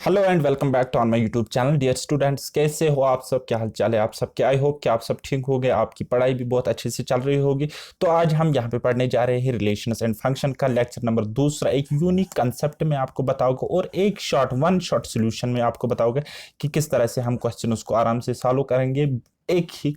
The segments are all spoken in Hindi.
Hello and welcome back to on my YouTube channel. Dear students, कैसे हो आप सब? क्या हाल चाल है आप सबके? आई होप कि आप सब ठीक हो गए, आपकी पढ़ाई भी बहुत अच्छे से चल रही होगी। तो आज हम यहाँ पे पढ़ने जा रहे हैं रिलेशंस एंड फंक्शन का लेक्चर नंबर दूसरा। एक यूनिक कंसेप्ट में आपको बताऊंगा और एक वन शॉट सोल्यूशन में आपको बताऊंगा कि किस तरह से हम क्वेश्चन उसको आराम से सॉल्व करेंगे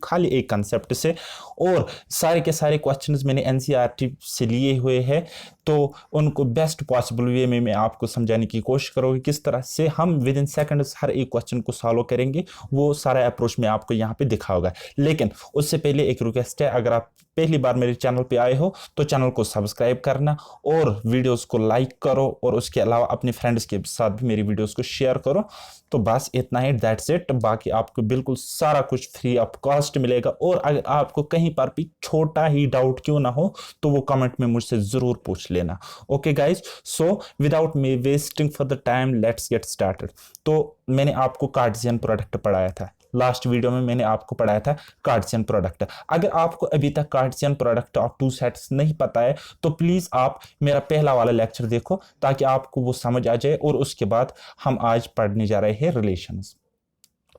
खाली एक कंसेप्ट से। और सारे के सारे क्वेश्चंस मैंने एनसीईआरटी से लिए हुए हैं, तो उनको बेस्ट पॉसिबल वे में मैं आपको समझाने की कोशिश करूँगी किस तरह से हम विद इन सेकंड्स हर एक क्वेश्चन को सॉल्व करेंगे। वो सारा अप्रोच मैं आपको यहाँ पे दिखाऊंगा। लेकिन उससे पहले एक रिक्वेस्ट है, अगर आप पहली बार मेरे चैनल पे आए हो तो चैनल को सब्सक्राइब करना और वीडियोस को लाइक करो, और उसके अलावा अपने फ्रेंड्स के साथ भी मेरी वीडियोस को शेयर करो। तो बस इतना ही, दैट्स इट। बाकी आपको बिल्कुल सारा कुछ फ्री ऑफ कॉस्ट मिलेगा। और अगर आपको कहीं पर भी छोटा ही डाउट क्यों ना हो तो वो कमेंट में मुझसे जरूर पूछ लेना। Okay guys, so without me wasting for the time let's get started. तो मैंने आपको कार्टेशियन प्रोडक्ट पढ़ाया था लास्ट वीडियो में, मैंने आपको पढ़ाया था कार्टेशियन प्रोडक्ट। अगर आपको अभी तक Cartesian product of two sets नहीं पता है तो प्लीज आप मेरा पहला वाला लेक्चर देखो ताकि आपको वो समझ आ जाए। और उसके बाद हम आज पढ़ने जा रहे हैं रिलेशंस।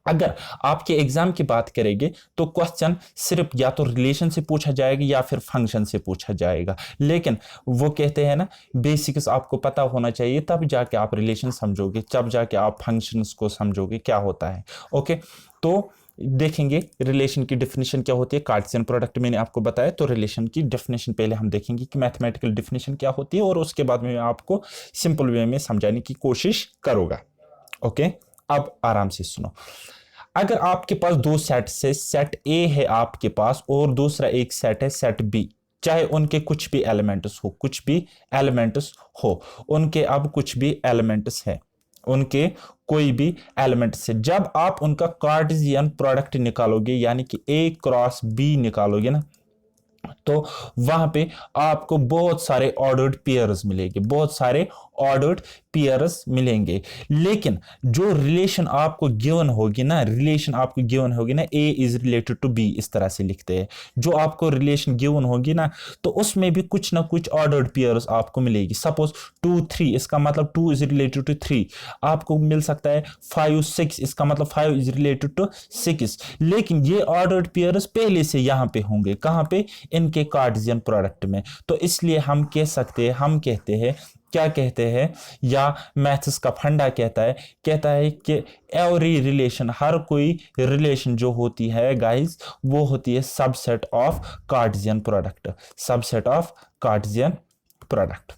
अगर आपके एग्जाम की बात करेंगे तो क्वेश्चन सिर्फ या तो रिलेशन से पूछा जाएगा या फिर फंक्शन से पूछा जाएगा। लेकिन वो कहते हैं ना, बेसिक्स आपको पता होना चाहिए, तब जाके आप रिलेशन समझोगे, तब जाके आप फंक्शंस को समझोगे क्या होता है। ओके, तो देखेंगे रिलेशन की डेफिनेशन क्या होती है। कार्टेशियन प्रोडक्ट मैंने आपको बताया, तो रिलेशन की डेफिनेशन पहले हम देखेंगे कि मैथमेटिकल डेफिनेशन क्या होती है, और उसके बाद में आपको सिंपल वे में समझाने की कोशिश करूंगा। ओके, अब आराम से सुनो। अगर आपके पास दो सेट से, सेट ए है आपके पास और दूसरा एक सेट है सेट बी, चाहे उनके कुछ भी एलिमेंट्स हो, कुछ भी एलिमेंट्स हो, उनके अब कुछ भी एलिमेंट्स है, उनके कोई भी एलिमेंट्स है, जब आप उनका कार्टेशियन प्रोडक्ट निकालोगे यानी कि ए क्रॉस बी निकालोगे ना, तो वहां पे आपको बहुत सारे ऑर्डर्ड पेयर्स मिलेंगे, बहुत सारे ऑर्डर्ड पेयर्स मिलेंगे। लेकिन जो रिलेशन आपको गिवन होगी ना, रिलेशन आपको गिवन होगी ना, ए इज रिलेटेड टू बी, इस तरह से लिखते हैं। जो आपको रिलेशन गिवन होगी ना, तो उसमें भी कुछ ना कुछ ऑर्डर्ड पेयर्स आपको मिलेगी। सपोज 2 3, इसका मतलब 2 इज रिलेटेड टू 3। आपको मिल सकता है 5 6, इसका मतलब 5 इज रिलेटेड टू 6। लेकिन ये ऑर्डर्ड पेयर्स पहले से यहां पे होंगे, कहां पे? इनके कार्टेशियन प्रोडक्ट में। तो इसलिए हम कह सकते हैं, हम कहते हैं, क्या कहते हैं, या मैथ्स का फंडा कहता है कि एवरी रिलेशन, हर कोई रिलेशन जो होती है गाइस, वो होती है subset of Cartesian product, subset of Cartesian product.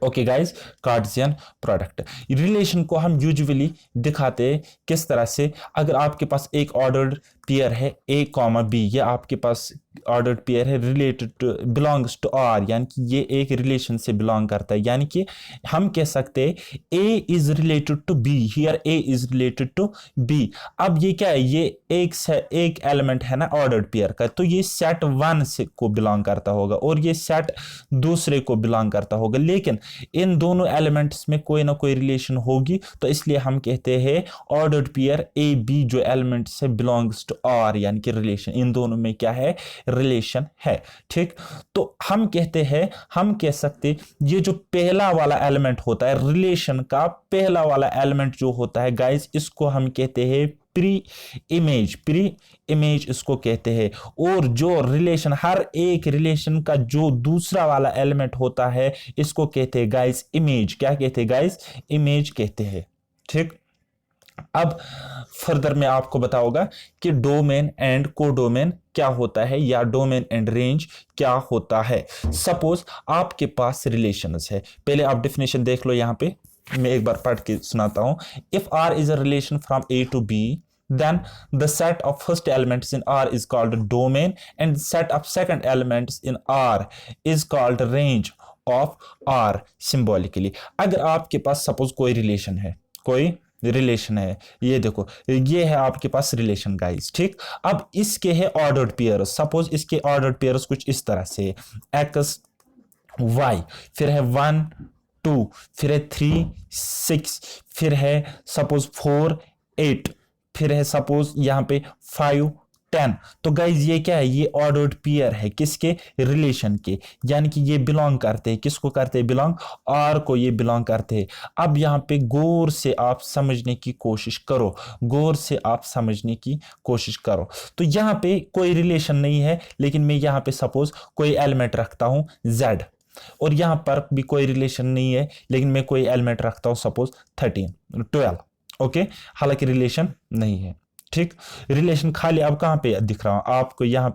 Okay guys, Cartesian product relation को हम यूजुअली दिखाते हैं किस तरह से। अगर आपके पास एक ऑर्डर्ड पेयर है ए कॉमा बी, ये आपके पास ऑर्डर्ड पेयर है, related to, belongs to R, यानी कि ये एक रिलेशन से बिलोंग करता है। यानी कि हम कह सकते हैं A is related to B, here A is related to B. अब ये क्या है, ये एक एलिमेंट है ना ऑर्डर्ड पेयर का, तो ये सेट 1 से को बिलोंग करता होगा और ये सेट दूसरे को बिलोंग करता होगा। लेकिन इन दोनों एलिमेंट्स में कोई ना कोई रिलेशन होगी, तो इसलिए हम कहते हैं ऑर्डर्ड पेयर ए बी जो एलिमेंट से बिलोंग्स टू आर, यानी कि रिलेशन, इन दोनों में क्या है, रिलेशन है। ठीक, तो हम कहते हैं, हम कह सकते ये जो पहला वाला एलिमेंट होता है रिलेशन का, पहला वाला एलिमेंट जो होता है गाइस, इसको हम कहते हैं प्री इमेज इसको कहते हैं। और जो रिलेशन, हर एक रिलेशन का जो दूसरा वाला एलिमेंट होता है, इसको कहते हैं गाइस इमेज। क्या कहते हैं गाइस? इमेज कहते हैं। ठीक, अब फर्दर मैं आपको बताऊंगा कि डोमेन एंड कोडोमेन क्या होता है, या डोमेन एंड रेंज क्या होता है। सपोज आपके पास रिलेशंस है, पहले आप डेफिनेशन देख लो। यहां पे मैं एक बार पढ़ के सुनाता हूं। If R is a relation from A to B, then the set of first elements in R is called domain, and set of second elements in R is called range of R symbolically। अगर आपके पास सपोज कोई रिलेशन है, कोई रिलेशन है, ये देखो, ये है आपके पास रिलेशन गाइस। ठीक, अब इसके है ऑर्डर्ड पेयर्स। सपोज इसके ऑर्डर्ड पेयर्स कुछ इस तरह से, एक्स वाई, फिर है 1 2, फिर है 3 6, फिर है सपोज 4 8, फिर है सपोज यहां पे 5 10। तो गाइज ये क्या है, ये ऑर्डर्ड पेयर है किसके, रिलेशन के, यानी कि ये बिलोंग करते हैं, किसको करते हैं बिलोंग, आर को ये बिलोंग करते हैं। अब यहाँ पे गौर से आप समझने की कोशिश करो, गौर से आप समझने की कोशिश करो। तो यहाँ पे कोई रिलेशन नहीं है, लेकिन मैं यहाँ पे सपोज कोई एलिमेंट रखता हूं z, और यहां पर भी कोई रिलेशन नहीं है, लेकिन मैं कोई एलिमेंट रखता हूं सपोज 12। ओके, हालांकि रिलेशन नहीं है, ठीक। रिलेशन खाली अब कहां पे दिख रहा हूं आपको, यहां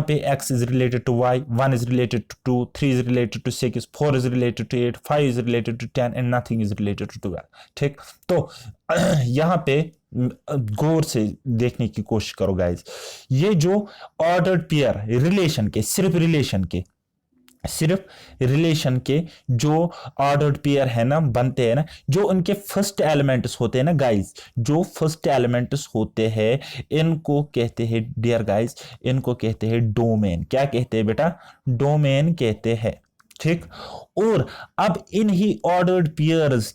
पे x is related to y, 1 is related to 2, 3 is related to 6, 4 is related to 8, 5 is related to 10 and nothing is related to 12, ठीक। तो यहां पे गौर से देखने की कोशिश करो गाइज, ये जो ऑर्डर्ड पेयर रिलेशन के, सिर्फ रिलेशन के जो ऑर्डर्ड पेयर है ना, बनते हैं ना, जो उनके फर्स्ट एलिमेंट्स होते हैं ना गाइस, जो फर्स्ट एलिमेंट्स होते हैं, इनको कहते हैं डियर गाइस, इनको कहते हैं डोमेन। क्या कहते हैं बेटा, डोमेन कहते हैं, ठीक। और अब इन्हीं ऑर्डर्ड पेयर्स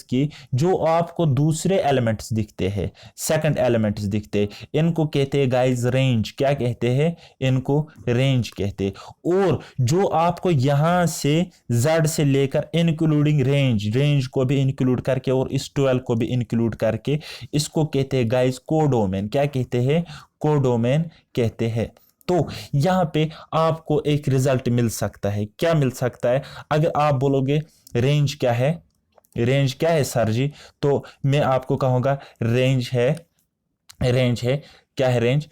के जो आपको दूसरे एलिमेंट्स दिखते हैं, सेकंड एलिमेंट्स दिखते हैं, इनको कहते हैं गाइस रेंज। क्या कहते हैं, इनको रेंज कहते हैं। और जो आपको यहां से z से लेकर इंक्लूडिंग रेंज को भी इंक्लूड करके और इस 12 को भी इंक्लूड करके, इसको कहते हैं गाइस कोडोमेन। क्या कहते हैं, कोडोमेन कहते हैं। तो यहां पे आपको एक रिजल्ट मिल सकता है। क्या मिल सकता है, अगर आप बोलोगे रेंज क्या है सर जी, तो मैं आपको कहूंगा रेंज है क्या है रेंज,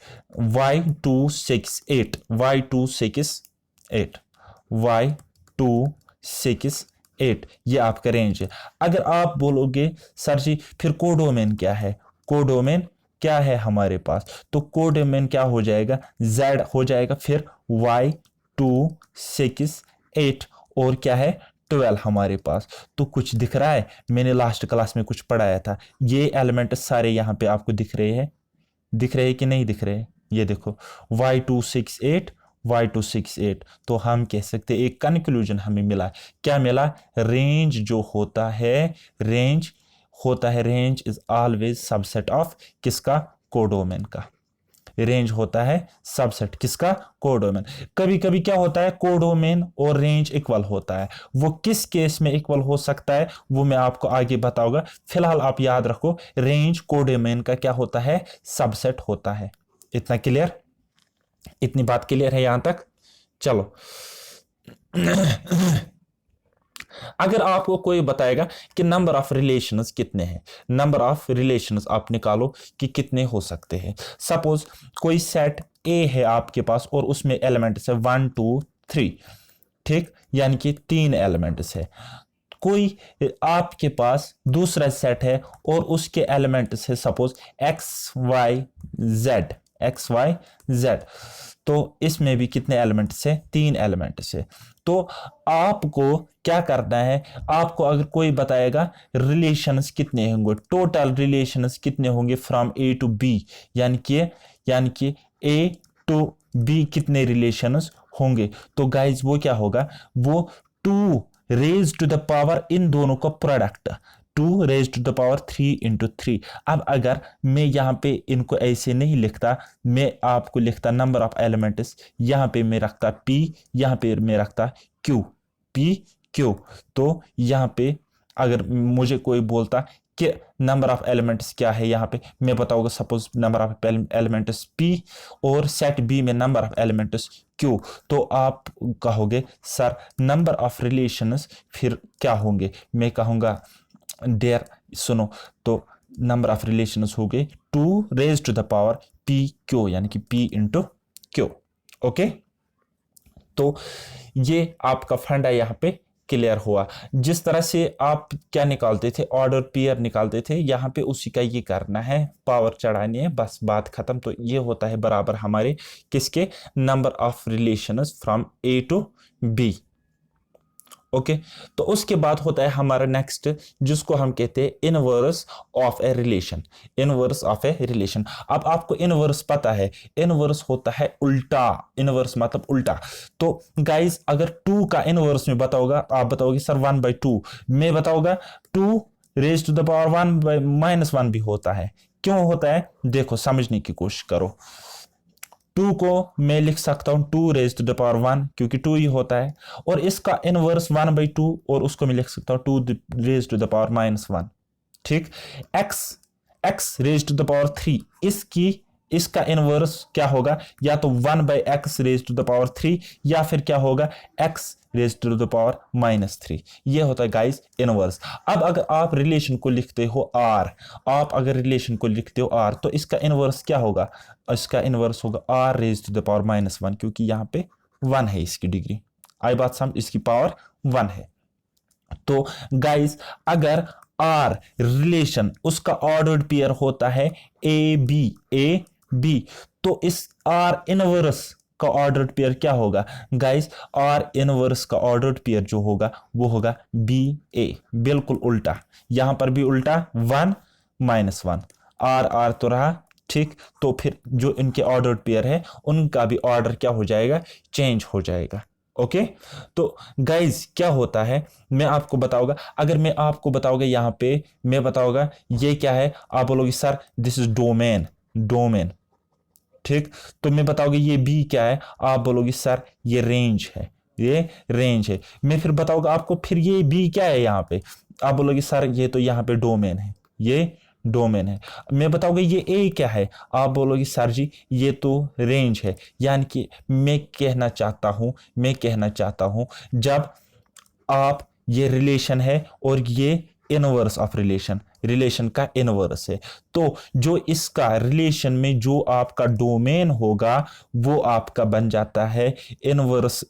y268 ये आपका रेंज है। अगर आप बोलोगे सर जी फिर कोडोमेन क्या है हमारे पास, तो कोडोमेन क्या हो जाएगा, z हो जाएगा, फिर y268 और क्या है 12 हमारे पास। तो कुछ दिख रहा है, मैंने लास्ट क्लास में कुछ पढ़ाया था, ये एलिमेंट सारे यहां पे आपको दिख रहे हैं कि नहीं दिख रहे, ये देखो y268। तो हम कह सकते हैं एक कंक्लूजन हमें मिला। क्या मिला, रेंज जो होता है, range is always subset of किसका, कोडोमेन का। रेंज होता है सबसेट किसका, कोडोमेन। कभी कभी क्या होता है, कोडोमेन और रेंज इक्वल होता है। वो किस केस में इक्वल हो सकता है वो मैं आपको आगे बताऊंगा। फिलहाल आप याद रखो, रेंज कोडोमेन का क्या होता है, सबसेट होता है। इतना क्लियर, इतनी बात क्लियर है यहां तक। चलो अगर आपको कोई बताएगा कि नंबर ऑफ रिलेशंस कितने हैं, नंबर ऑफ रिलेशंस आप निकालो कि कितने हो सकते हैं। सपोज कोई सेट ए है आपके पास और उसमें एलिमेंट्स है 1 2 3, ठीक, यानी कि 3 एलिमेंट्स है। कोई आपके पास दूसरा सेट है और उसके एलिमेंट्स है सपोज एक्स वाई जेड, तो इसमें भी कितने एलिमेंट्स है, 3 एलिमेंट्स है। तो आपको क्या करना है, आपको अगर कोई बताएगा रिलेशंस कितने होंगे, टोटल रिलेशंस कितने होंगे फ्रॉम ए टू बी, यानी कि ए टू बी कितने रिलेशंस होंगे, तो गाइज वो क्या होगा, वो 2 रेज टू द पावर इन दोनों का product, 2 raise to the power 3 into 3। अब अगर मैं यहाँ पे इनको ऐसे नहीं लिखता, मैं आपको लिखता नंबर ऑफ एलिमेंट्स, यहाँ पे मैं रखता p, यहाँ पे मैं रखता q, तो यहाँ पे अगर मुझे कोई बोलता कि नंबर ऑफ एलिमेंट्स क्या है, यहाँ पे मैं बताऊंगा suppose number of elements p और सेट b में नंबर ऑफ एलिमेंट्स q, तो आप कहोगे सर नंबर ऑफ रिलेशंस फिर क्या होंगे, मैं कहूँगा देयर, सुनो, तो नंबर ऑफ रिलेशंस हो गए 2 raise to the power p q, यानी कि p इंटू q। ओके, तो ये आपका फंडा यहाँ पे क्लियर हुआ। जिस तरह से आप क्या निकालते थे, ऑर्डर पेयर निकालते थे, यहाँ पे उसी का ये करना है, पावर चढ़ानी है, बस बात खत्म। तो ये होता है बराबर हमारे किसके, number of relations from A to B. Okay, तो उसके बाद होता है हमारा नेक्स्ट, जिसको हम कहते हैं इनवर्स ऑफ ए रिलेशन, अब आपको इनवर्स पता है, इनवर्स होता है उल्टा, इनवर्स मतलब उल्टा। तो गाइस अगर 2 का इनवर्स में बताओगा, आप बताओगे सर 1/2, मैं बताऊंगा 2 रेज टू द पावर 1/-1 भी होता है। क्यों होता है देखो, समझने की कोशिश करो। 2 को मैं लिख सकता हूं 2 रेज टू द पावर 1, क्योंकि 2 ही होता है, और इसका इनवर्स 1/2, और उसको मैं लिख सकता हूं 2 रेज टू द पावर -1। ठीक। x raise to the power 3, इसका इनवर्स क्या होगा, या तो 1/x raise to the power 3, या फिर क्या होगा x raise to the power -3। ये होता है गाइस इनवर्स। अब अगर आप रिलेशन को लिखते हो r, तो इसका इनवर्स क्या होगा, इसका इनवर्स होगा r raise to the power -1, क्योंकि यहाँ पे 1 है इसकी डिग्री, आई बात समझ, इसकी पावर 1 है। तो गाइस अगर आर रिलेशन उसका ऑर्डर्ड पेयर होता है ए बी, तो इस आर इनवर्स का ऑर्डर्ड पेयर क्या होगा गाइस, आर इनवर्स का ऑर्डर्ड पेयर जो होगा वो होगा बी ए, बिल्कुल उल्टा, यहां पर भी उल्टा 1 -1, आर तो रहा। ठीक। तो फिर जो इनके ऑर्डर्ड पेयर है उनका भी ऑर्डर क्या हो जाएगा, चेंज हो जाएगा। ओके। तो गाइज क्या होता है मैं आपको बताऊंगा, अगर मैं आपको बताऊंगा यहां पे मैं बताऊंगा ये क्या है, आप बोलोगे सर दिस इज डोमेन। ठीक। तो मैं बताऊंगा ये बी क्या है, आप बोलोगे सर ये रेंज है। मैं फिर बताऊंगा आपको फिर ये बी क्या है, यहां पे आप बोलोगे सर ये तो यहां पे डोमेन है, ये डोमेन है। मैं बताऊंगा ये ए क्या है, आप बोलोगे सर जी ये तो रेंज है। यानी कि मैं कहना चाहता हूं जब आप ये रिलेशन है और ये इनवर्स ऑफ रिलेशन का इनवर्स है, तो जो इसका रिलेशन में जो आपका डोमेन होगा वो आपका बन जाता है इनवर्स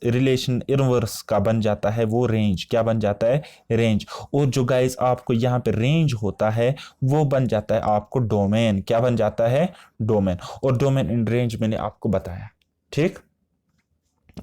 का बन जाता है वो रेंज, क्या बन जाता है, रेंज। और जो गाइस आपको यहाँ पे रेंज होता है वो बन जाता है आपको डोमेन, क्या बन जाता है, डोमेन। और डोमेन इन रेंज मैंने आपको बताया। ठीक।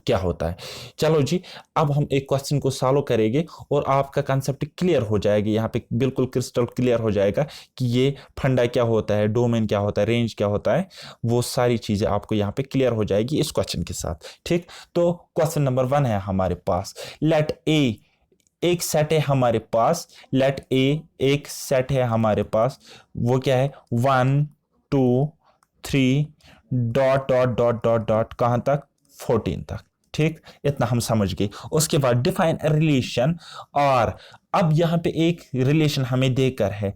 क्या होता है। चलो जी, अब हम एक क्वेश्चन को सॉल्व करेंगे और आपका कंसेप्ट क्लियर हो जाएगा, यहाँ पे बिल्कुल क्रिस्टल क्लियर हो जाएगा कि ये फंडा क्या होता है, डोमेन क्या होता है, रेंज क्या होता है, वो सारी चीजें आपको यहाँ पे क्लियर हो जाएगी इस क्वेश्चन के साथ। ठीक। तो क्वेश्चन नंबर 1 है हमारे पास, लेट ए एक सेट है हमारे पास, एक सेट है हमारे पास, वो क्या है 1 2 3 dot dot dot dot dot कहां तक, 14 तक। ठीक। इतना हम समझ गए। उसके बाद डिफाइन रिलेशन और, अब यहां पे एक रिलेशन हमें देकर है,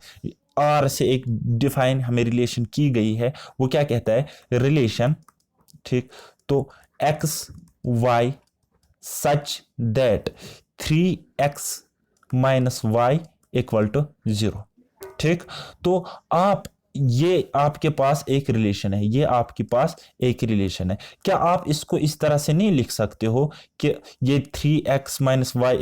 आर से एक डिफाइन हमें रिलेशन की गई है, वो क्या कहता है रिलेशन। ठीक। तो x Y such that 3x - y = 0। ठीक। तो आप ये आपके पास एक रिलेशन है, ये आपके पास एक रिलेशन है, क्या आप इसको इस तरह से नहीं लिख सकते हो कि ये 3x - y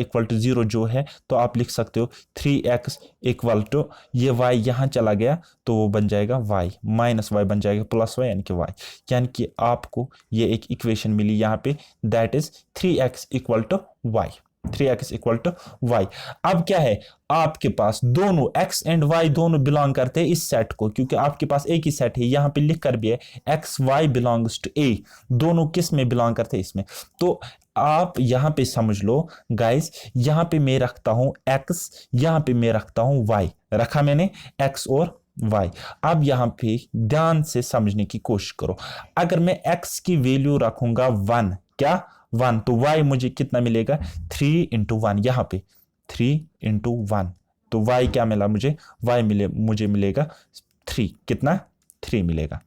= 0 जो है, तो आप लिख सकते हो 3x = ये y यहां चला गया तो वो बन जाएगा y -y बन जाएगा +y, यानी कि y, यानी कि आपको ये एक इक्वेशन मिली यहां पे, that is 3x = y, 3x = y। अब क्या है, आपके पास दोनों x एंड y दोनों बिलोंग करते हैं इस सेट को, क्योंकि आपके पास एक ही सेट है, यहां पे लिख कर भी है x y belongs to a, दोनों किस में बिलोंग करते हैं, इसमें। तो आप यहां पे समझ लो गाइस, यहां पे मैं रखता हूं x, यहां पे मैं रखता हूं y, रखा मैंने x और y। अब यहां पे ध्यान से समझने की कोशिश करो, अगर मैं x की वैल्यू रखूंगा 1, क्या 1, तो y मुझे कितना मिलेगा, 3 × 1, यहां पे 3 × 1, तो y क्या मिला मुझे, मुझे मिलेगा 3, कितना 3 मिलेगा।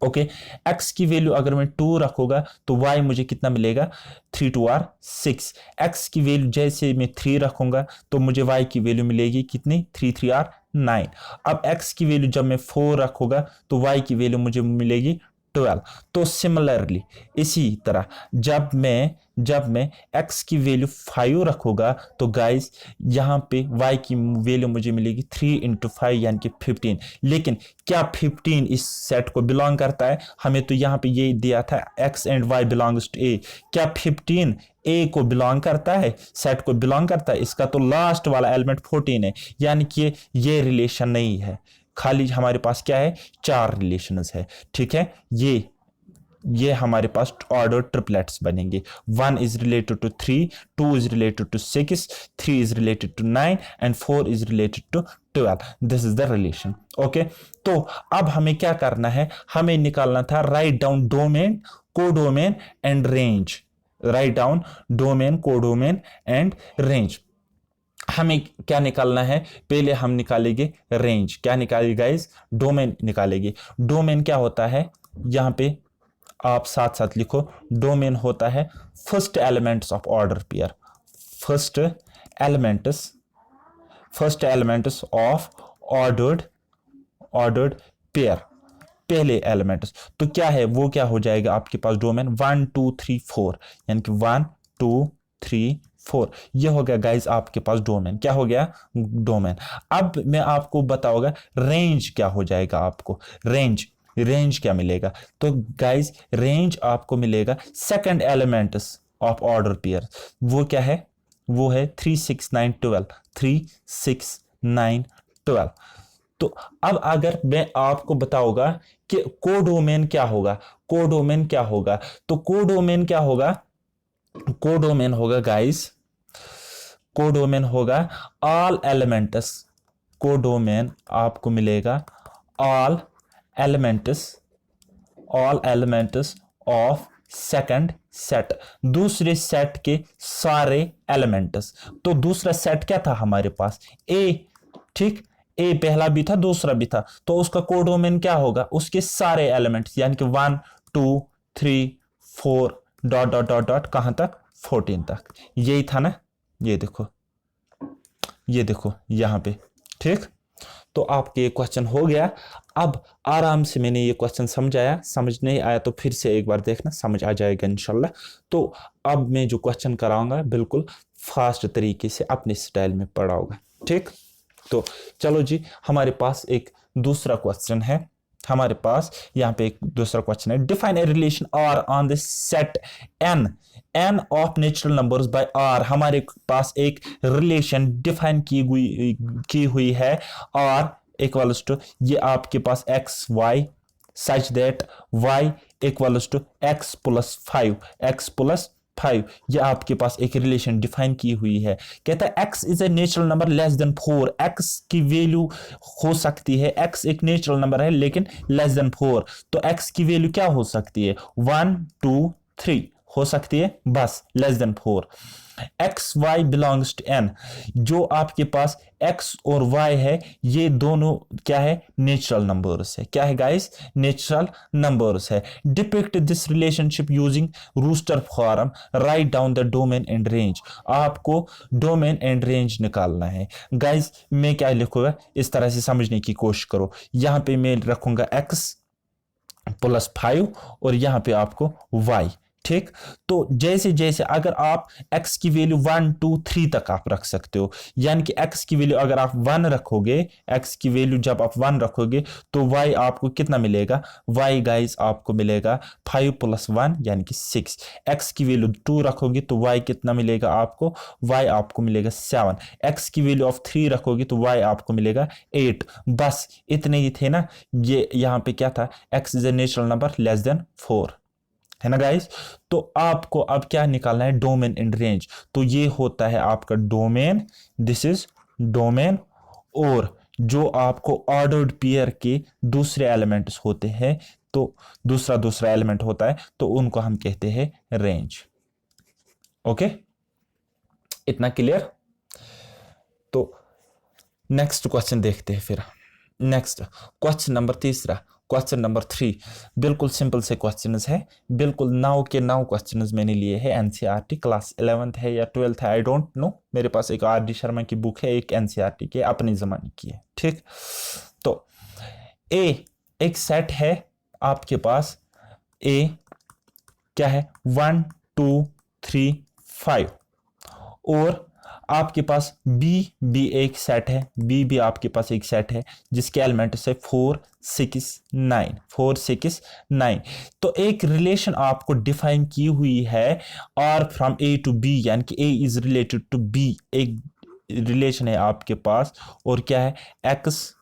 ओके। x की वैल्यू अगर मैं 2 रखूंगा तो y मुझे कितना मिलेगा, 3 2 r 6। x की वैल्यू जैसे मैं 3 रखूंगा तो मुझे y की वैल्यू मिलेगी कितनी, 3 3 r 9। अब x की वैल्यू जब मैं 4 रखूंगा तो y की वैल्यू मुझे मिलेगी 12। तो सिमिलरली इसी तरह जब मैं x की वैल्यू 5 रखूंगा तो गाइस यहां पे y की वैल्यू मुझे मिलेगी 3 × 5 यानी कि 15। लेकिन क्या 15 इस सेट को बिलोंग करता है, हमें तो यहां पे ये दिया था x and y belongs to a, क्या 15 a को बिलोंग करता है, सेट को बिलोंग करता है, इसका तो लास्ट वाला एलिमेंट 14 है, यानी कि ये रिलेशन नहीं है, खाली हमारे पास क्या है, 4 रिलेशंस है। ठीक है, ये हमारे पास ऑर्डर ट्रिपलेट्स बनेंगे। 1 is related to 3, 2 is related to 6, 3 is related to 9 and 4 is related to 12। This is the relation. Okay, तो अब हमें क्या करना है, हमें निकालना था write down domain, codomain and range. Write down domain, codomain and range. हमें क्या निकालना है, पहले हम निकालेंगे रेंज। क्या निकालेंगे गाइस, डोमेन निकालेंगे। डोमेन क्या होता है, यहां पे आप साथ साथ लिखो, डोमेन होता है first elements of order pair. First elements of ordered pair, पहले एलिमेंट्स। तो क्या है वो, क्या हो जाएगा आपके पास डोमेन 1 2 3 4, यानी कि 1 2 3 4, ये हो गया गाइस आपके पास डोमेन। क्या हो गया, डोमेन। अब मैं आपको बताऊंगा रेंज क्या हो जाएगा। आपको रेंज क्या मिलेगा, तो गाइस रेंज आपको मिलेगा second elements of order pair. वो क्या है, वो है 3 6 9 12, 3 6 9 12। तो अब अगर मैं आपको बताऊंगा कि कोडोमेन क्या होगा, तो कोडोमेन क्या होगा, कोडोमेन होगा गाइस, कोडोमेन होगा ऑल एलिमेंट्स। कोडोमेन आपको मिलेगा all elements of second set, दूसरे सेट के सारे एलिमेंट्स। तो दूसरा सेट क्या था हमारे पास, ए, ठीक, ए पहला भी था दूसरा भी था, तो उसका कोडोमेन क्या होगा, उसके सारे एलिमेंट्स, यानी कि 1 2 3 4 डॉट डॉट डॉट डॉट कहां तक, 14 तक। यही था ना, ये देखो यहां पे, ठीक। तो आपके ये क्वेश्चन हो गया। अब आराम से मैंने ये क्वेश्चन समझाया, समझ नहीं आया तो फिर से एक बार देखना, समझ आ जाएगा इंशाल्लाह। तो अब मैं जो क्वेश्चन कराऊंगा बिल्कुल फास्ट तरीके से अपने स्टाइल में पढ़ाऊंगा, ठीक। तो चलो जी, हमारे पास एक दूसरा क्वेश्चन है। हमारे पास यहाँ पे एक दूसरा क्वेश्चन है, define a relation R on the set N of natural numbers by R. हमारे पास एक रिलेशन डिफाइन की हुई है, आर इक्वल्स टू, ये आपके पास x Y such that Y equals to X plus 5, ये आपके पास एक रिलेशन डिफाइन की हुई है। कहता है x is a natural number less than 4, x की वैल्यू हो सकती है, x एक नेचुरल नंबर है लेकिन लेस देन 4, तो x की वैल्यू क्या हो सकती है, 1 2 3 हो सकती है, बस less than 4। X y belongs to N, जो आपके पास x और y है ये दोनों क्या है, नेचुरल नंबर्स है। क्या है गाइस, नेचुरल नंबर्स है। Depict this relationship using roster form, write down the domain and range. आपको डोमेन एंड रेंज निकालना है गाइस। मैं क्या लिखूंगा, इस तरह से समझने की कोशिश करो। यहां पे मैं रखूंगा x प्लस 5 और यहां पे आपको y, ठीक। तो जैसे जैसे अगर आप x की वैल्यू 1 2 3 तक आप रख सकते हो, यानी कि x की वैल्यू अगर आप 1 रखोगे, x की वैल्यू जब आप 1 रखोगे तो y आपको कितना मिलेगा, y गाइस आपको मिलेगा 5 प्लस 1 यानी कि 6। x की वैल्यू 2 रखोगे तो y कितना मिलेगा आपको, y आपको मिलेगा 7। x की वैल्यू ऑफ 3 रखोगे तो y आपको मिलेगा 8। बस इतने ही थे ना, ये यहाँ पे क्या था, x is a natural number less than 4, है ना गाइस। तो आपको अब क्या निकालना है, डोमेन एंड रेंज। तो ये होता है आपका डोमेन, दिस इज डोमेन। और जो आपको ऑर्डर्ड पेयर के दूसरे एलिमेंट्स होते हैं, तो दूसरा एलिमेंट होता है तो उनको हम कहते हैं रेंज। ओके, इतना क्लियर। तो नेक्स्ट क्वेश्चन देखते हैं फिर। नेक्स्ट क्वेश्चन नंबर तीसरा, क्वेश्चन नंबर 3, बिल्कुल सिंपल से क्वेश्चंस है, बिल्कुल 9 के 9 क्वेश्चंस मैंने लिए हैं। एनसीईआरटी क्लास 11th है या 12th है, आई डोंट नो। मेरे पास एक आर डी शर्मा की बुक है, एक एनसीईआरटी के अपने जमाने की है, ठीक। तो ए एक सेट है आपके पास, ए क्या है, 1 2 3 5, और आपके पास बी एक सेट है, बी भी आपके पास एक सेट है जिसके एलिमेंट्स है 4 6 9। तो एक रिलेशन आपको डिफाइन की हुई है, R from A to B, यानी कि A is related to B, एक रिलेशन है आपके पास। और क्या है, x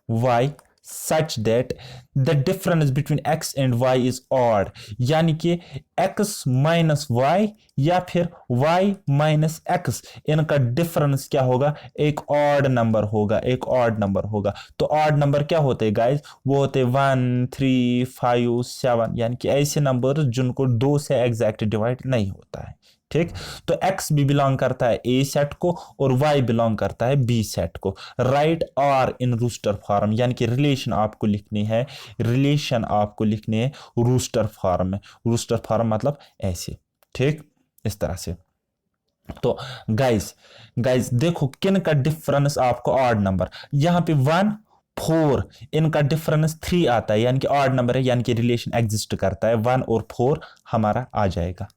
Y such that the difference between x and y is odd, यानी कि x माइनस वाई या फिर y माइनस x, इनका डिफरेंस क्या होगा, एक ऑड नंबर होगा, एक ऑड नंबर होगा। तो ऑड नंबर क्या होते हैं गाइस, वो होते 1 3 5 7, यानी कि ऐसे नंबर जिनको 2 से एग्जैक्ट डिवाइड नहीं होता है। ठीक, तो x भी बिलोंग करता है a सेट को और y बिलोंग करता है b सेट को। Write R in roster form, यानी कि रिलेशन आपको लिखनी है, रिलेशन आपको लिखनी है रूस्टर फॉर्म में। रूस्टर फॉर्म मतलब ऐसे, ठीक, इस तरह से। तो गाइस गाइस देखो किन का डिफरेंस आपको ऑड नंबर, यहां पे 1 4, इनका डिफरेंस 3 आता है, यानी कि ऑड नंबर है, यानी कि रिलेशन एग्जिस्ट करता है। 1 और 4 हमारा आ जाएगा।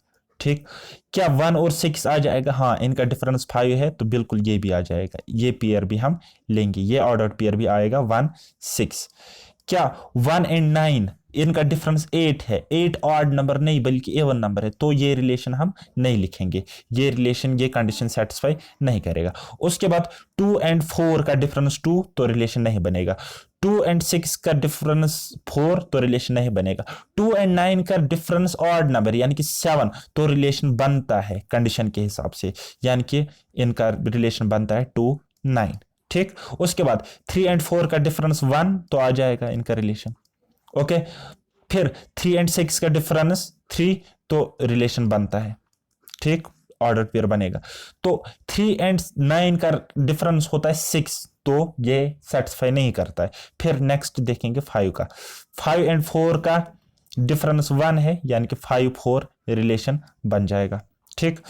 ठीक, क्या 1 और 6 आ जाएगा, हाँ, इनका डिफरेंस 5 है तो बिल्कुल ये भी आ जाएगा, ये पेयर भी हम लेंगे, ये ऑर्डर्ड पेयर भी आएगा 1 6। क्या 1 एंड 9, इनका डिफरेंस 8 है, 8 ऑड नंबर नहीं बल्कि एवन नंबर है, तो ये रिलेशन हम नहीं लिखेंगे, ये रिलेशन, ये कंडीशन सेटिस्फाई नहीं करेगा। उसके बाद 2 एंड 4 का डिफरेंस 2, तो रिलेशन नहीं बनेगा। 2 एंड 6 का डिफरेंस 4, तो रिलेशन नहीं बनेगा। 2 एंड 9 का डिफरेंस ऑड नंबर यानी कि 7, तो रिलेशन बनता है कंडीशन के हिसाब से, यानी कि इनका रिलेशन बनता है 2 9। ठीक, उसके बाद 3 एंड 4 का डिफरेंस 1, तो आ जाएगा इनका रिलेशन। ओके, फिर 3 एंड 6 का डिफरेंस 3, तो रिलेशन बनता है। ठीक, ऑर्डर पेयर बनेगा। तो 3 एंड 9 का डिफरेंस होता है 6, तो ये सेटिस्फाई नहीं करता है। फिर नेक्स्ट देखेंगे 5 का, 5 एंड 4 का डिफरेंस 1 है, यानी कि 5 4 रिलेशन बन जाएगा। ठीक,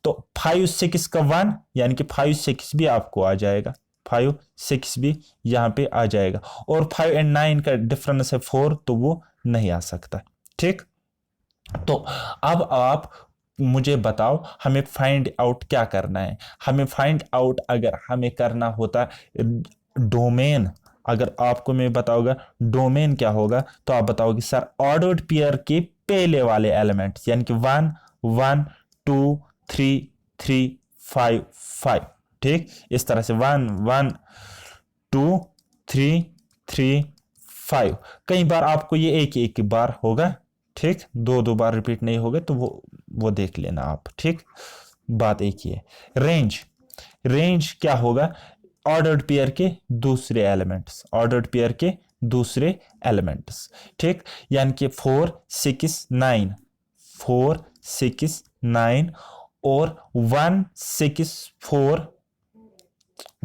तो 5 6 का 1, यानी कि 5 6 भी आपको आ जाएगा, 5 6 भी यहाँ पे आ जाएगा। और 5 एंड 9 का डिफरेंस है 4, तो वो नहीं आ सकता। ठीक, तो अब आप मुझे बताओ हमें फाइंड आउट क्या करना है। हमें फाइंड आउट अगर हमें करना होता डोमेन, अगर आपको मैं बताऊंगा डोमेन क्या होगा, तो आप बताओगे सर ऑर्डर्ड पेयर के पहले वाले एलिमेंट्स, यानी कि 1 1 2 3 3 5 5। ठीक, इस तरह से 1 1 2 3 3 5। कई बार आपको ये एक बार होगा, ठीक, दो बार रिपीट नहीं होगा, तो वो देख लेना आप। ठीक, बात एक ही है। रेंज, रेंज क्या होगा, ऑर्डर्ड पेयर के दूसरे एलिमेंट्स, ऑर्डर्ड पेयर के दूसरे एलिमेंट्स। ठीक, यानी कि 4 6 9, 4 6 9 और 1 6 4,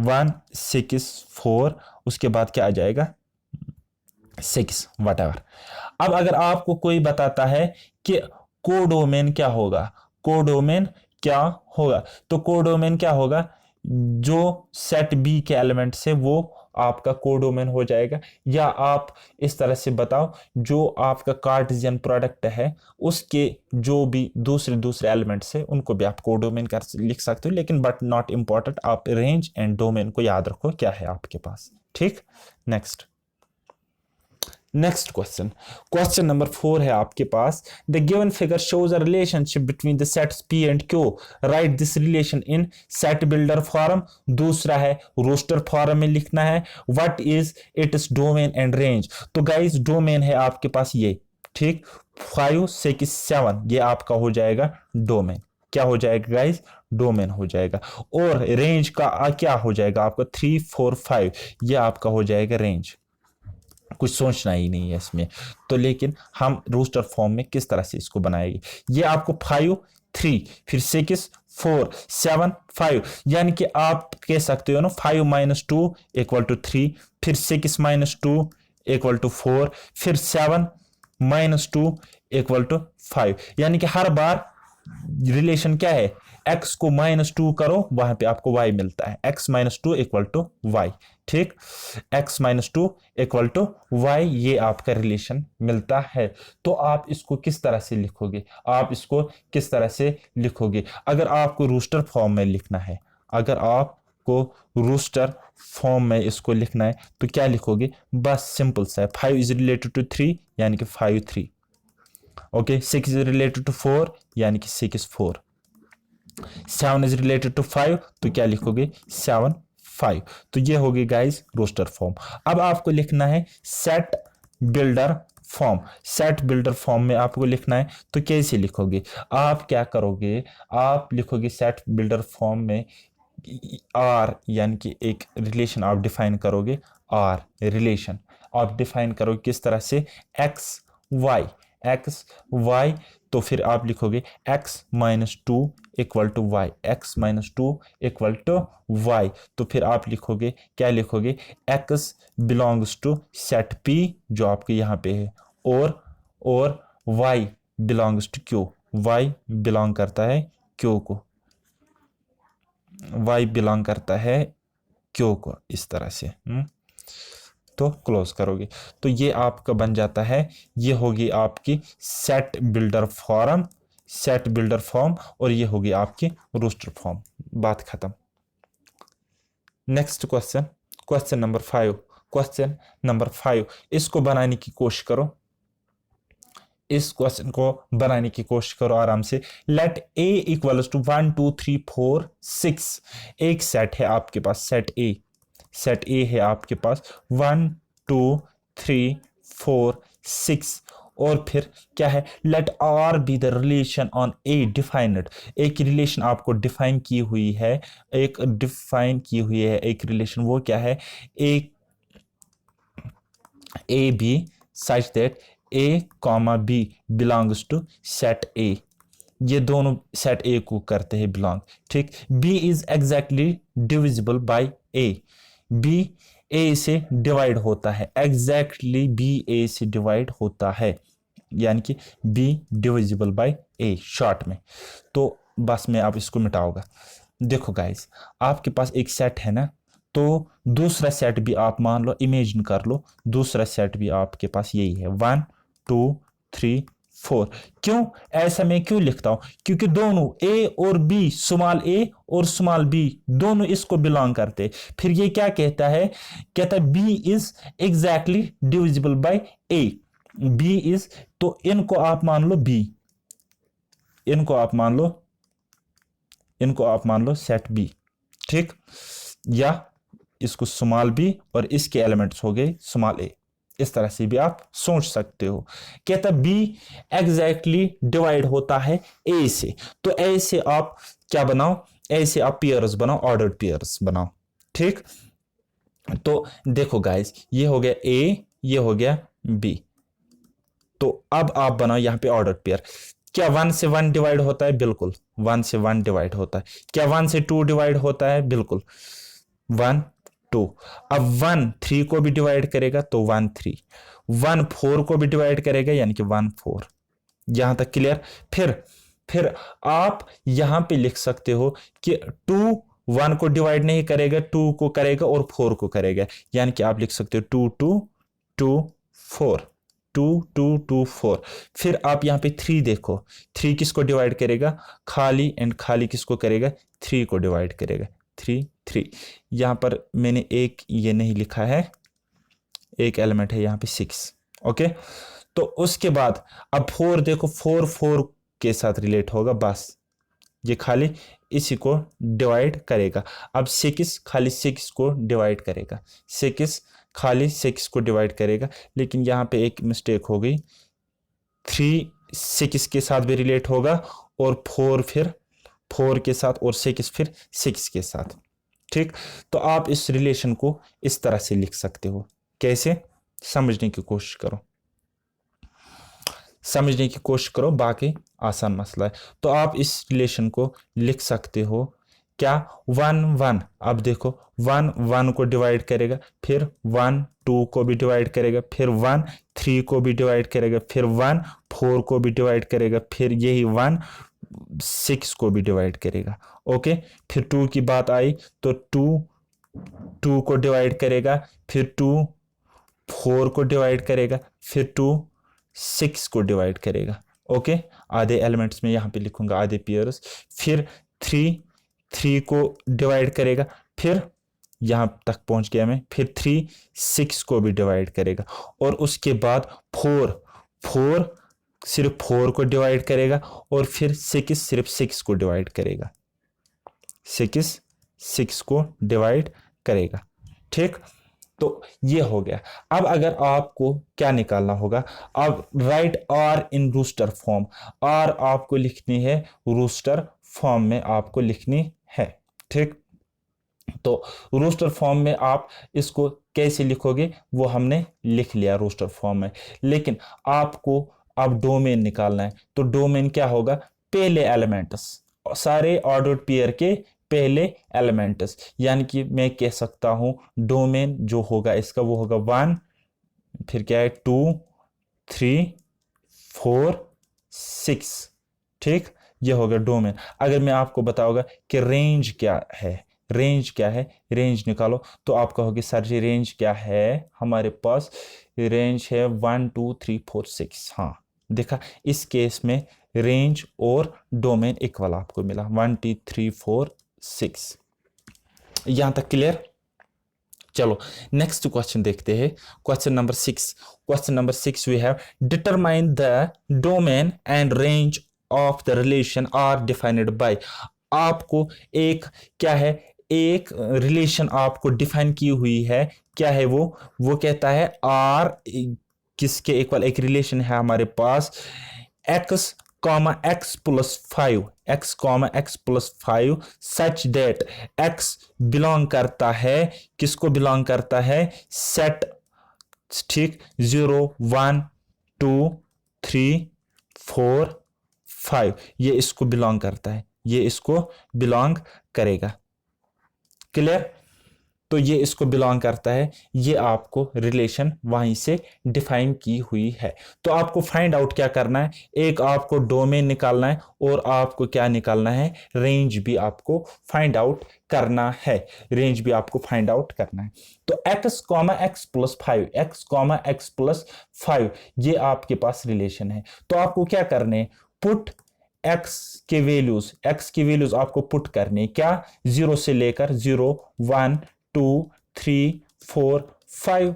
1 6 4, उसके बाद क्या आ जाएगा 6 वटेवर। अब अगर आपको कोई बताता है कि कोडोमेन क्या होगा, कोडोमेन क्या होगा, तो कोडोमेन क्या होगा, जो सेट बी के एलिमेंट से वो आपका कोडोमेन हो जाएगा। या आप इस तरह से बताओ, जो आपका कार्टेशियन प्रोडक्ट है उसके जो भी दूसरे एलिमेंट्स है उनको भी आप कोडोमेन कर लिख सकते हो, लेकिन बट नॉट इंपॉर्टेंट, आप रेंज एंड डोमेन को याद रखो क्या है आपके पास। ठीक, नेक्स्ट क्वेश्चन, क्वेश्चन नंबर 4 है आपके पास। The given figure shows a relationship between the sets P and Q, right this relation in set builder form. दूसरा है रोस्टर फॉर्म में लिखना है। What is its domain and range. तो गाइस डोमेन है आपके पास ये, ठीक, 5 6 7, ये आपका हो जाएगा डोमेन। क्या हो जाएगा गाइस, डोमेन हो जाएगा। और रेंज का क्या हो जाएगा आपका 3 4 5, ये आपका हो जाएगा रेंज। कुछ सोचना ही नहीं है इसमें। तो लेकिन हम रोस्टर फॉर्म में किस तरह से इसको बनाएंगे, ये आपको 5 3 फिर 6 4 7 5, यानी कि आप कह सकते हो ना 5 माइनस 2 इक्वल टू 3, फिर 6 माइनस 2 इक्वल टू 4, फिर 7 माइनस 2 इक्वल टू 5, यानी कि हर बार रिलेशन क्या है, x को -2 करो वहां पे आपको y मिलता है, x -2 इक्वल टू y। ठीक, x -2 इक्वल टू y, ये आपका रिलेशन मिलता है। तो आप इसको किस तरह से लिखोगे, आप इसको किस तरह से लिखोगे, अगर आपको रोस्टर फॉर्म में लिखना है, अगर आपको रोस्टर फॉर्म में इसको लिखना है तो क्या लिखोगे, बस सिंपल सा है, 5 इज रिलेटेड टू 3 यानी कि 5 3। ओके, 6 इज रिलेटेड टू 4 यानी कि 6 4। 7 इज रिलेटेड टू 5, तो क्या लिखोगे 7 5। तो ये होगी गाइस रोस्टर फॉर्म। अब आपको लिखना है set builder form. Set builder form में आपको लिखना है, तो कैसे लिखोगे? आप क्या करोगे, आप लिखोगे सेट बिल्डर फॉर्म में आर, यानी कि एक रिलेशन आप डिफाइन करोगे। आर रिलेशन आप डिफाइन करोगे किस तरह से? X y, x y. तो फिर आप लिखोगे x minus two equal to y, x minus two equal to y. तो फिर आप लिखोगे, क्या लिखोगे? X belongs to set P जो आपके यहाँ पे है, और y belongs to Q, y belong करता है क्यू को, वाई बिलोंग करता है क्यू को, इस तरह से। तो क्लोज करोगे तो ये आपका बन जाता है, ये होगी आपकी set builder form, set builder form, और ये होगी आपकी रोस्टर फॉर्म। बात खत्म। Next question, question number 5, question number 5। इसको बनाने की कोशिश करो, इस क्वेश्चन को बनाने की कोशिश करो आराम से। Let A equals to 1 2 3 4 6। एक सेट है आपके पास, सेट ए, सेट ए है आपके पास 1 2 3 4 6। और फिर क्या है? Let R be the relation on A defined. एक रिलेशन आपको डिफाइन की हुई है, एक डिफाइन की हुई है एक रिलेशन, वो क्या है? A B such that A comma B belongs to set A. ये दोनों सेट ए को करते हैं बिलोंग, ठीक। B is exactly divisible by A, B A से डिवाइड होता है, एग्जैक्टली बी ए से डिवाइड होता है, यानी कि be divisible by A short में। तो बस मैं अब इसको मिटाऊंगा। देखो गाइस, आपके पास एक सेट है ना, तो दूसरा सेट भी आप मान लो, इमेजिन कर लो, दूसरा सेट भी आपके पास यही है 1 2 3 4। क्यों ऐसा मैं क्यों लिखता हूं? क्योंकि दोनों ए और बी, स्मॉल ए और स्मॉल बी, दोनों इसको बिलोंग करते। फिर ये क्या कहता है? कहता है B is exactly divisible by A, B is, तो इनको आप मान लो बी, इनको आप मान लो, इनको आप मान लो सेट बी, ठीक। या इसको स्मॉल बी और इसके एलिमेंट्स हो गए स्मॉल ए, इस तरह से भी आप सोच सकते हो। कहता बी एग्जैक्टली डिवाइड होता है ए से, तो ए से आप क्या बनाओ? ए से आप पेयर्स बनाओ, ऑर्डर्ड पेयर्स बनाओ, ठीक। तो देखो गाइस, ये हो गया ए, ये हो गया बी। तो अब आप बनाओ यहां पे ऑर्डर्ड पेयर। क्या 1 से 1 डिवाइड होता है? बिल्कुल 1 से 1 डिवाइड होता है। क्या 1 से 2 डिवाइड होता है? बिल्कुल 1 2। अब 1 3 को भी डिवाइड करेगा तो 1 3, 1 4 को भी डिवाइड करेगा यानी कि 1 4। यहां तक क्लियर? फिर आप यहां पे लिख सकते हो कि 2 1 को डिवाइड नहीं करेगा, 2 को करेगा और 4 को करेगा, यानी कि आप लिख सकते हो 2 2 2 4, 2 2 2 4। फिर आप यहाँ पे 3 देखो, 3 किसको डिवाइड करेगा? खाली, एंड खाली किसको करेगा? 3 को डिवाइड करेगा, 3 3। यहाँ पर मैंने एक ये नहीं लिखा है, एक एलिमेंट है यहाँ पे 6, ओके। तो उसके बाद अब 4 देखो, 4 4 के साथ रिलेट होगा, बस ये खाली इसी को डिवाइड करेगा। अब 6 खाली 6 को डिवाइड करेगा, 6 खाली 6 को डिवाइड करेगा। लेकिन यहाँ पे एक मिस्टेक हो गई, 3 6 के साथ भी रिलेट होगा, और 4 फिर 4 के साथ, और 6 फिर 6 के साथ, ठीक। तो आप इस रिलेशन को इस तरह से लिख सकते हो। कैसे? समझने की कोशिश करो, समझने की कोशिश करो, बाकी आसान मसला है। तो आप इस रिलेशन को लिख सकते हो क्या? 1 1। अब देखो 1 1 को डिवाइड करेगा, फिर 1 2 को भी डिवाइड करेगा, फिर 1 3 को भी डिवाइड करेगा, फिर 1 4 को भी डिवाइड करेगा, फिर यही 1 6 को भी डिवाइड करेगा, ओके। फिर 2 की बात आई तो 2 2 को डिवाइड करेगा, फिर 2 4 को डिवाइड करेगा, फिर 2 6 को डिवाइड करेगा, ओके। आधे एलिमेंट्स में यहाँ पे लिखूंगा, आधे पेयर्स। फिर 3 3 को डिवाइड करेगा, फिर यहाँ तक पहुंच गया मैं, फिर 3 6 को भी डिवाइड करेगा, और उसके बाद 4 4 सिर्फ 4 को डिवाइड करेगा, और फिर 6 सिर्फ 6 को डिवाइड करेगा, 6 6 को डिवाइड करेगा। ठीक, तो ये हो गया। अब अगर आपको क्या निकालना होगा, अब write R in roster form, R आपको लिखनी है रूस्टर फॉर्म में आपको लिखनी है। ठीक, तो रूस्टर फॉर्म में आप इसको कैसे लिखोगे वो हमने लिख लिया रूस्टर फॉर्म में, लेकिन आपको अब डोमेन निकालना है। तो डोमेन क्या होगा, पहले एलिमेंट्स, सारे ऑर्डर्ड पेयर के पहले एलिमेंट्स, यानी कि मैं कह सकता हूं डोमेन जो होगा इसका वो होगा 1, फिर क्या है 2, 3, 4, 6। ठीक, ये होगा डोमेन। अगर मैं आपको बताऊंगा कि रेंज क्या है, रेंज क्या है, रेंज निकालो, तो आप कहोगे सर जी रेंज क्या है, हमारे पास रेंज है 1 2 3 4 6। हाँ देखा, इस केस में रेंज और डोमेन इक्वल आपको मिला, 1 2 3 4 6। यहां तक क्लियर। चलो नेक्स्ट क्वेश्चन देखते हैं, question number 6। Question number 6 we have determine the domain and range of the relation R defined by. आपको एक क्या है, एक रिलेशन आपको डिफाइन की हुई है, क्या है वो कहता है आर किसके इक्वल, एक रिलेशन है हमारे पास x comma x plus 5, x comma x plus 5 such that x belong करता है, किसको बिलोंग करता है, सेट। ठीक, 0 1 2 3 4 5, ये इसको बिलोंग करता है, ये इसको बिलोंग करेगा। क्लियर, तो ये इसको बिलोंग करता है, ये आपको रिलेशन वहीं से डिफाइन की हुई है। तो आपको फाइंड आउट क्या करना है, एक आपको डोमेन निकालना है और आपको क्या निकालना है, रेंज भी आपको फाइंड आउट करना है, रेंज भी आपको फाइंड आउट करना है। तो x comma x plus 5, x comma x plus 5, ये आपके पास रिलेशन है। तो आपको क्या करने, पुट एक्स के वैल्यूज आपको पुट करने, क्या, 0 से लेकर 0 1 2 3 4 5।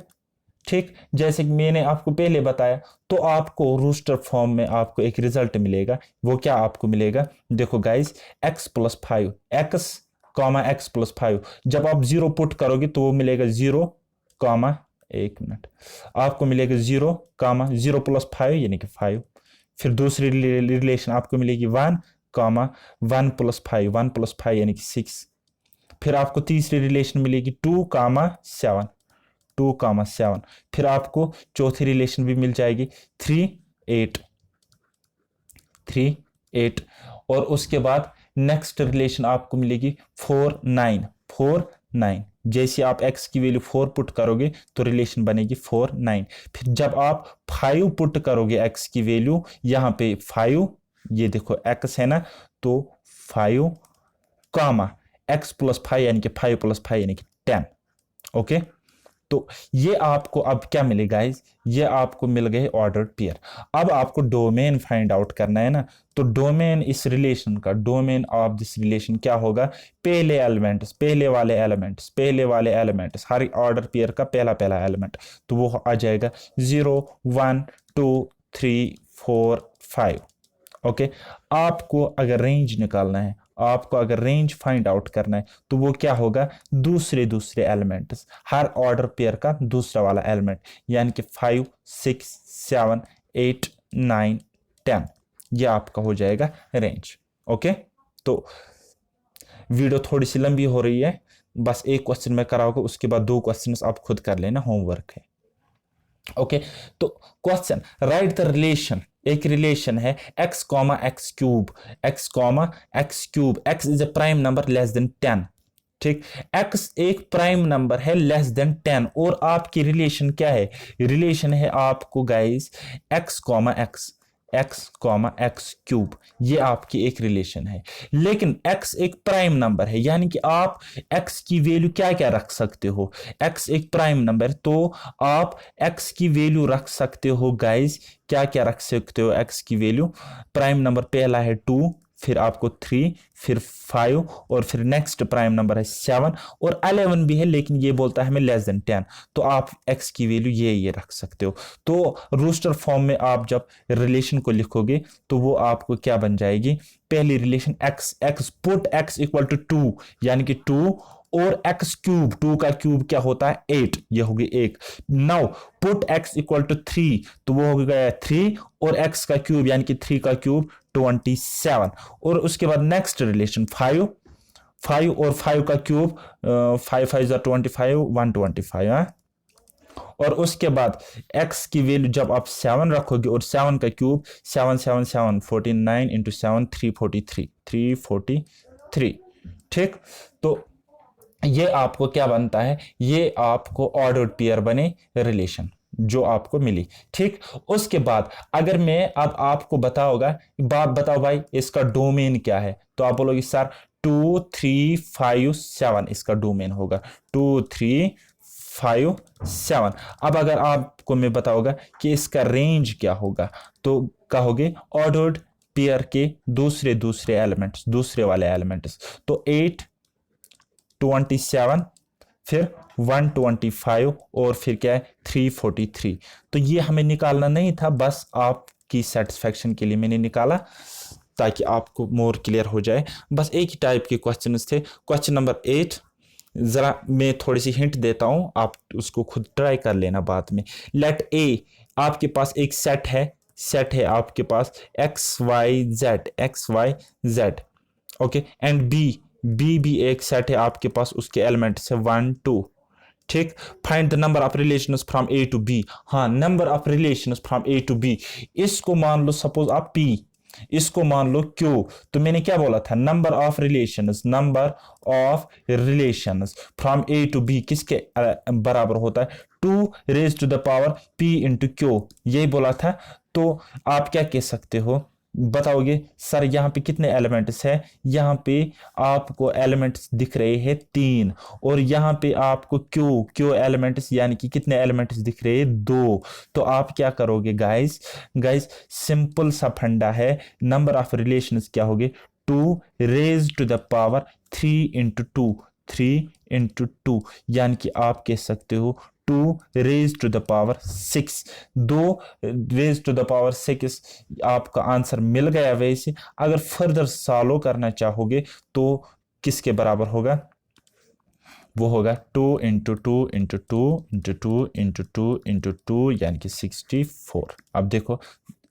ठीक, जैसे कि मैंने आपको पहले बताया, तो आपको रूस्टर फॉर्म में आपको एक रिजल्ट मिलेगा, वो क्या आपको मिलेगा, देखो guys, x plus 5, x comma x plus 5, जब आप 0 पुट करोगे तो वो मिलेगा 0 कॉमा, एक मिनट, आपको मिलेगा 0 कॉमा 0 प्लस 5 यानी कि 5। फिर दूसरी रिलेशन आपको मिलेगी 1 कॉमा 1 प्लस 5, 1 प्लस 5 यानी कि 6। फिर आपको तीसरी रिलेशन मिलेगी 2 कामा 7, 2 कामा 7। फिर आपको चौथी रिलेशन भी मिल जाएगी 3 8, 3 8। और उसके बाद नेक्स्ट रिलेशन आपको मिलेगी 4 9, 4 9। जैसे आप x की वैल्यू 4 पुट करोगे तो रिलेशन बनेगी 4 9। फिर जब आप 5 पुट करोगे x की वैल्यू, यहां पे 5, ये देखो x है ना, तो 5 कामा x प्लस 5 यानी कि 5 प्लस 5 यानी कि 10। ओके, तो ये आपको अब क्या मिलेगा, ये आपको मिल गए ऑर्डर्ड पेयर। अब आपको डोमेन फाइंड आउट करना है ना, तो डोमेन इस रिलेशन का, डोमेन ऑफ दिस रिलेशन क्या होगा, पहले एलिमेंट्स, पहले वाले एलिमेंट्स, हर ऑर्डर पेयर का पहला पहला एलिमेंट, तो वो आ जाएगा 0 1 2 3 4 5। ओके, आपको अगर रेंज निकालना है, आपको अगर रेंज फाइंड आउट करना है, तो वो क्या होगा, दूसरे एलिमेंट्स, हर ऑर्डर पेयर का दूसरा वाला एलिमेंट, यानी कि 5 6 7 8 9 10, ये आपका हो जाएगा रेंज। ओके, तो वीडियो थोड़ी सी लंबी हो रही है, बस एक क्वेश्चन मैं कराऊंगा, उसके बाद 2 क्वेश्चन आप खुद कर लेना, होमवर्क है। ओके, तो क्वेश्चन, राइट द रिलेशन, एक रिलेशन है x comma x cube, x comma x cube, x is a prime number less than 10। ठीक, x एक प्राइम नंबर है लेस देन 10, और आपकी रिलेशन क्या है, रिलेशन है आपको guys x comma x, x comma x cube, ये आपकी एक रिलेशन है। लेकिन x एक प्राइम नंबर है, यानी कि आप x की वैल्यू क्या क्या रख सकते हो, x एक प्राइम नंबर, तो आप x की वैल्यू रख सकते हो गाइस, क्या क्या रख सकते हो x की वैल्यू, प्राइम नंबर पहला है 2, फिर आपको 3, फिर 5, और फिर नेक्स्ट प्राइम नंबर है 7, और 11 भी है, लेकिन ये बोलता है हमें लेस देन 10, तो आप x की वैल्यू ये रख सकते हो। तो रूस्टर फॉर्म में आप जब रिलेशन को लिखोगे तो वो आपको क्या बन जाएगी, पहली relation x, put x equal to 2, यानी कि 2 और x क्यूब, 2 का क्यूब क्या होता है 8, ये होगी 1। Now put x equal to 3, तो वो हो गया 3 और x का क्यूब यानी कि 3 का क्यूब 27। और उसके बाद नेक्स्ट रिलेशन 5 और 5 का क्यूब 5 5 25 125 है। और उसके बाद x की वैल्यू जब आप 7 रखोगे और 7 का क्यूब 7 7 7 49 इंटू 7 343। ठीक, तो ये आपको क्या बनता है, ये आपको ऑर्डर्ड पेयर बने रिलेशन जो आपको मिली। ठीक, उसके बाद अगर मैं अब आपको बताओ भाई इसका डोमेन क्या है, तो आप बोलोगे सर 2 3 5 7 इसका डोमेन होगा, 2 3 5 7। अब अगर आपको मैं बताऊंगा कि इसका रेंज क्या होगा, तो कहोगे ऑर्डर्ड पेयर के दूसरे एलिमेंट्स, दूसरे वाले एलिमेंट्स, तो 8 27 फिर 125 और फिर क्या है 343। तो ये हमें निकालना नहीं था, बस आपकी सेटिस्फेक्शन के लिए मैंने निकाला ताकि आपको मोर क्लियर हो जाए। बस एक ही टाइप के क्वेश्चंस थे। क्वेश्चन नंबर 8 जरा मैं थोड़ी सी हिंट देता हूं, आप उसको खुद ट्राई कर लेना बाद में। लेट ए, आपके पास एक सेट है आपके पास x y z, okay, and B भी एक सेट है आपके पास, उसके एलिमेंट्स है 1 2। ठीक, find the number of relations from A to B. हाँ, number of relations from A to B, इसको मान लो सपोज आप पी, इसको मान लो क्यू, तो मैंने क्या बोला था, number of relations from A to B किसके बराबर होता है, 2 raise to the power p into Q, यही बोला था। तो आप क्या कह सकते हो, बताओगे सर यहाँ पे कितने एलिमेंट्स है, यहाँ पे आपको एलिमेंट्स दिख रहे हैं 3, और यहाँ पे आपको क्यू एलिमेंट्स यानी कि कितने एलिमेंट्स दिख रहे हैं 2। तो आप क्या करोगे गाइस सिंपल सा फंडा है, नंबर ऑफ रिलेशंस क्या होगे, 2 raise to the power 3 into two, यानी कि आप कह सकते हो 2 raise to the power 6, 2 raise to the power 6 आपका आंसर मिल गया। वैसे अगर फर्दर सॉल्व करना चाहोगे तो किसके बराबर होगा, वो होगा 2 into two into two into two into two into two यानी कि 64। अब देखो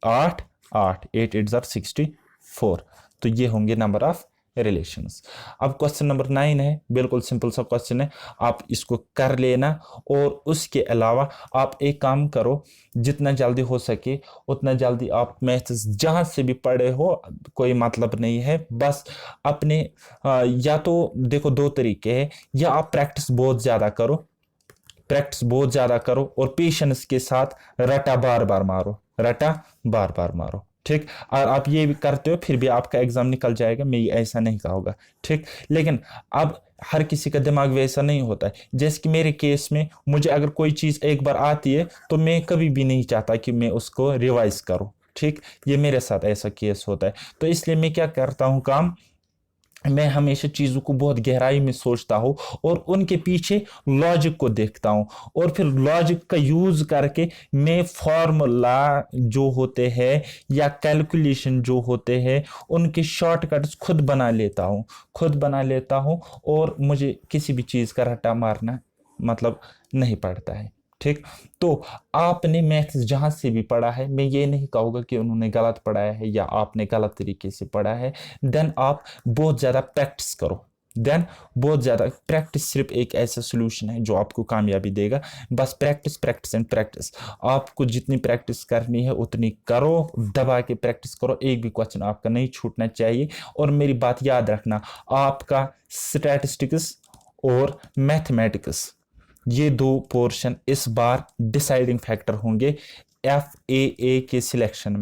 8 8 8 8 64, तो ये होंगे नंबर ऑफ रिलेशंस। अब क्वेश्चन नंबर 9 है, बिल्कुल सिंपल सा क्वेश्चन है, आप इसको कर लेना। और उसके अलावा आप एक काम करो, जितना जल्दी हो सके उतना जल्दी आप मैथ्स जहाँ से भी पढ़े हो कोई मतलब नहीं है, बस अपने या तो देखो 2 तरीके हैं, या आप प्रैक्टिस बहुत ज़्यादा करो और पेशेंस के साथ रटा बार बार मारो। ठीक, और आप ये भी करते हो फिर भी आपका एग्जाम निकल जाएगा, मैं ऐसा नहीं कहूँगा। ठीक, लेकिन अब हर किसी का दिमाग वैसा नहीं होता है। जैसे कि मेरे केस में मुझे अगर कोई चीज़ एक बार आती है तो मैं कभी भी नहीं चाहता कि मैं उसको रिवाइज करूँ। ठीक, ये मेरे साथ ऐसा केस होता है। तो इसलिए मैं क्या करता हूँ काम, मैं हमेशा चीज़ों को बहुत गहराई में सोचता हूँ और उनके पीछे लॉजिक को देखता हूँ, और फिर लॉजिक का यूज़ करके मैं फॉर्मूला जो होते हैं या कैलकुलेशन जो होते हैं उनके शॉर्टकट्स खुद बना लेता हूँ और मुझे किसी भी चीज़ का रट्टा मारना मतलब नहीं पड़ता है। ठीक, तो आपने मैथ्स जहाँ से भी पढ़ा है, मैं ये नहीं कहूँगा कि उन्होंने गलत पढ़ाया है या आपने गलत तरीके से पढ़ा है, देन आप बहुत ज़्यादा प्रैक्टिस करो। प्रैक्टिस सिर्फ एक ऐसा सोल्यूशन है जो आपको कामयाबी देगा। बस प्रैक्टिस एंड प्रैक्टिस, आपको जितनी प्रैक्टिस करनी है उतनी करो, दबा के प्रैक्टिस करो, एक भी क्वेश्चन आपका नहीं छूटना चाहिए। और मेरी बात याद रखना, आपका स्टैटिस्टिक्स और मैथमेटिक्स ये 2 पोर्शन इस बार डिसाइडिंग फैक्टर होंगे FAA के सिलेक्शन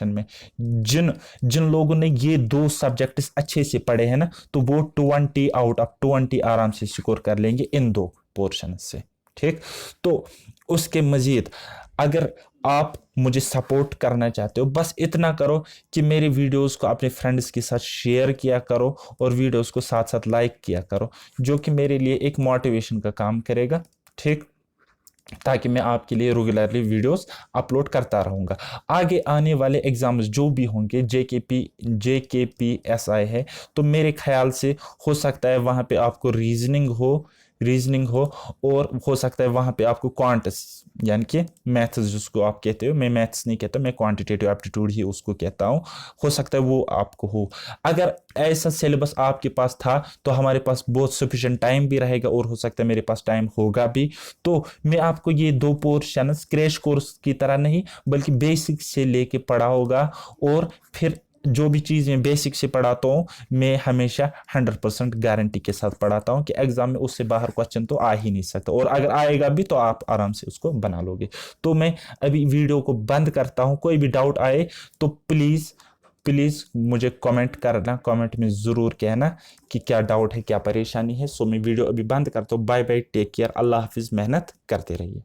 में। जिन लोगों ने ये 2 सब्जेक्ट्स अच्छे से पढ़े हैं ना, तो वो 20 आउट ऑफ 20 आराम से स्कोर कर लेंगे इन 2 पोर्शन से। ठीक, तो उसके मजीद अगर आप मुझे सपोर्ट करना चाहते हो, बस इतना करो कि मेरे वीडियोस को अपने फ्रेंड्स के साथ शेयर किया करो और वीडियोस को साथ साथ लाइक किया करो, जो कि मेरे लिए एक मोटिवेशन का काम करेगा। ठीक, ताकि मैं आपके लिए रेगुलरली वीडियोस अपलोड करता रहूँगा। आगे आने वाले एग्ज़ाम्स जो भी होंगे, जेकेपी एसआई है, तो मेरे ख्याल से हो सकता है वहाँ पे आपको रीजनिंग हो और हो सकता है वहाँ पे आपको क्वांट्स यानी कि मैथ्स जिसको आप कहते हो, मैं मैथ्स नहीं कहता, मैं क्वांटिटेटिव एप्टीट्यूड ही उसको कहता हूँ, हो सकता है वो आपको हो। अगर ऐसा सिलेबस आपके पास था तो हमारे पास बहुत सफिशिएंट टाइम भी रहेगा और हो सकता है मेरे पास टाइम होगा भी। तो मैं आपको ये 2 पोर्शन क्रैश कोर्स की तरह नहीं बल्कि बेसिक से लेके पढ़ा होगा, और फिर जो भी चीज़ मैं बेसिक से पढ़ाता हूँ मैं हमेशा 100% गारंटी के साथ पढ़ाता हूँ कि एग्जाम में उससे बाहर क्वेश्चन तो आ ही नहीं सकता, और अगर आएगा भी तो आप आराम से उसको बना लोगे। तो मैं अभी वीडियो को बंद करता हूँ। कोई भी डाउट आए तो प्लीज़ प्लीज़ मुझे कमेंट करना, कमेंट में ज़रूर कहना कि क्या डाउट है, क्या परेशानी है। सो मैं वीडियो अभी बंद करता हूँ। बाय बाय, टेक केयर, अल्लाह हाफिज़, मेहनत करते रहिए।